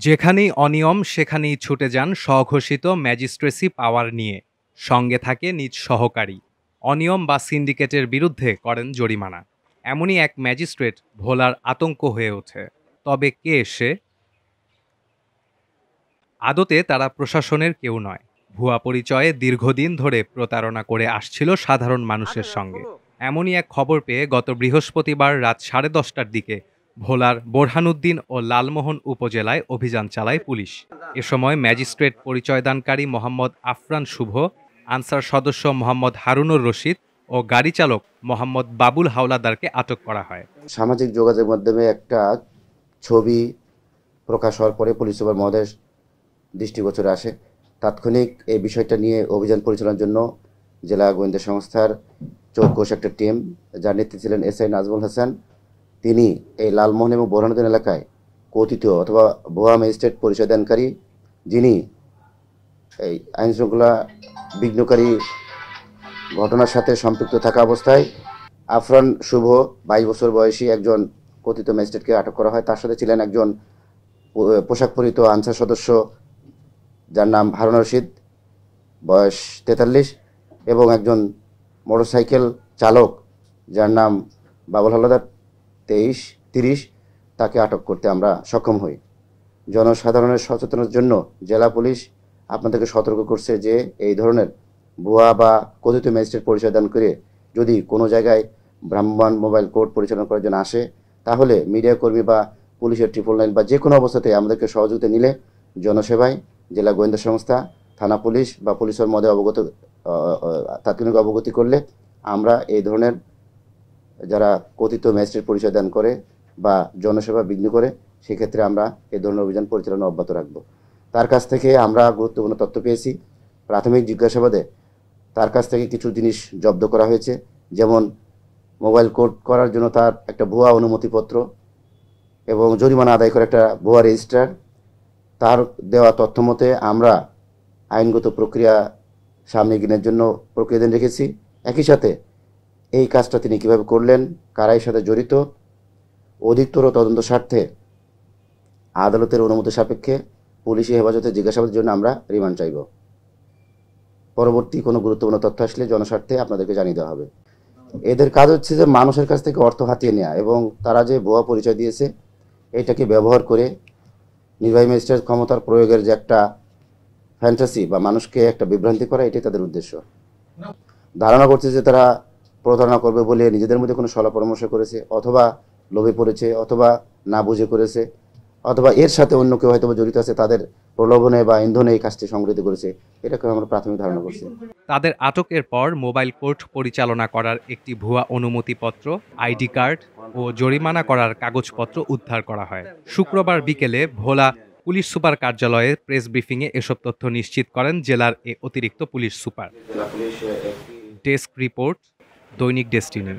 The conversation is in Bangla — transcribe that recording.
যেখানেই অনিয়ম সেখানেই ছুটে যান স্বঘোষিত ম্যাজিস্ট্রেসি পাওয়ার নিয়ে। সঙ্গে থাকে নিজ সহকারী। অনিয়ম বা সিন্ডিকেটের বিরুদ্ধে করেন জরিমানা। এমনই এক ম্যাজিস্ট্রেট ভোলার আতঙ্ক হয়ে ওঠে। তবে কে সে? আদতে তারা প্রশাসনের কেউ নয়। ভুয়া পরিচয়ে দীর্ঘদিন ধরে প্রতারণা করে আসছিল সাধারণ মানুষের সঙ্গে। এমনই এক খবর পেয়ে গত বৃহস্পতিবার রাত 10:30টার দিকে ভোলার বোরহানুদ্দিন ও লালমোহন উপজেলায় অভিযান চালায় পুলিশ। এ সময় ম্যাজিস্ট্রেট পরিচয়দানকারী মোহাম্মদ আফরান শুভ, আনসার সদস্য মোহাম্মদ হারুনুর রশিদ ও গাড়ি চালক মোহাম্মদ বাবুল হাওলাদারকে আটক করা হয়। সামাজিক যোগাযোগ মাধ্যমে একটা ছবি প্রকাশ হওয়ার পরে পুলিশ সুপার মহোদয়ের দৃষ্টিগোচরে আসে। তাৎক্ষণিক এই বিষয়টা নিয়ে অভিযান পরিচালনার জন্য জেলা গোয়েন্দা সংস্থার চৌকস একটা টিম, যার নেতৃত্বে ছিলেন এসআই নাজমুল হাসান, তিনি এই লালমোহন এবং বোরহানুদ্দিন এলাকায় কথিত অথবা ভুয়া ম্যাজিস্ট্রেট পরিচয়দানকারী, যিনি এই আইনশৃঙ্খলা বিঘ্নকারী ঘটনার সাথে সম্পৃক্ত থাকা অবস্থায় আফরান শুভ 22 বছর বয়সী একজন কথিত ম্যাজিস্ট্রেটকে আটক করা হয়। তার সাথে ছিলেন একজন পোশাক পরিহিত আনসার সদস্য, যার নাম হারুন রশিদ, বয়স 43, এবং একজন মোটরসাইকেল চালক, যার নাম বাবুল হাওলাদার, 30, তাকে আটক করতে আমরা সক্ষম হই। জনসাধারণের সচেতনতার জন্য জেলা পুলিশ আপনাদেরকে সতর্ক করছে যে এই ধরনের ভুয়া বা কথিত ম্যাজিস্ট্রেট পরিচয়দান করে যদি কোনো জায়গায় ভ্রাম্যমাণ মোবাইল কোর্ট পরিচালনা করার জন্য আসে, তাহলে মিডিয়া কর্মী বা পুলিশের 999 বা যে কোনো অবস্থাতে আমাদেরকে সহযোগিতা নিলে জনসেবায় জেলা গোয়েন্দা সংস্থা, থানা পুলিশ বা পুলিশের মধ্যে তাৎক্ষণিক অবগতি করলে আমরা এই ধরনের যারা কথিত ম্যাজিস্ট্রেট পরিচয়দান করে বা জনসেবা বিঘ্ন করে, সেক্ষেত্রে আমরা এই ধরনের অভিযান পরিচালনা অব্যাহত রাখব। তার কাছ থেকে আমরা গুরুত্বপূর্ণ তথ্য পেয়েছি। প্রাথমিক জিজ্ঞাসাবাদে তার কাছ থেকে কিছু জিনিস জব্দ করা হয়েছে, যেমন মোবাইল কোড করার জন্য তার একটা ভুয়া অনুমতিপত্র এবং জরিমানা আদায় করে একটা ভুয়া রেজিস্টার। তার দেওয়া তথ্য মতে আমরা আইনগত প্রক্রিয়া সামনে এগিয়ে জন্য প্রক্রিয়াধীন রেখেছি। একই সাথে এই কাজটা তিনি কিভাবে করলেন, কারা এর সাথে জড়িত, অধিকতর তদন্ত স্বার্থে আদালতের অনুমতি সাপেক্ষে পুলিশি হেফাজতে জিজ্ঞাসাবাদের জন্য আমরা রিমান্ড চাইব। পরবর্তী কোনো গুরুত্বপূর্ণ তথ্য আসলে জনস্বার্থে আপনাদেরকে জানিয়ে দেওয়া হবে। এদের কাজ হচ্ছে যে মানুষের কাছ থেকে অর্থ হাতিয়ে নেওয়া, এবং তারা যে ভুয়া পরিচয় দিয়েছে এটাকে ব্যবহার করে নির্বাহী ম্যাজিস্ট্রেট ক্ষমতার প্রয়োগের যে একটা ফ্যান্টাসি বা মানুষকে একটা বিভ্রান্তি করা, এটাই তাদের উদ্দেশ্য। ধারণা করছে যে তারা প্রতারণা করবে বলে নিজেদের মধ্যে কোনো সলা পরামর্শ করেছে, অথবা লোভে পড়েছে, অথবা না বুঝে করেছে, অথবা এর সাথে অন্য কেউ হয়তো জড়িত আছে, তাদের প্রলোভনে বা ইন্ধনে এই কাজটি সংগঠিত করেছে, এটাকে আমরা প্রাথমিক ধারণা করছি। তাদের আটকের পর মোবাইল কোর্ট পরিচালনা করার একটি ভুয়া অনুমতিপত্র, আইডি কার্ড ও জরিমানা করার কাগজপত্র উদ্ধার করা হয়। শুক্রবার বিকেলে ভোলা পুলিশ সুপার কার্যালয়ে প্রেস ব্রিফিংয়ে এসব তথ্য নিশ্চিত করেন জেলার এ অতিরিক্ত পুলিশ সুপার। ডেস্ক রিপোর্ট, দৈনিক ডেস্টিনি।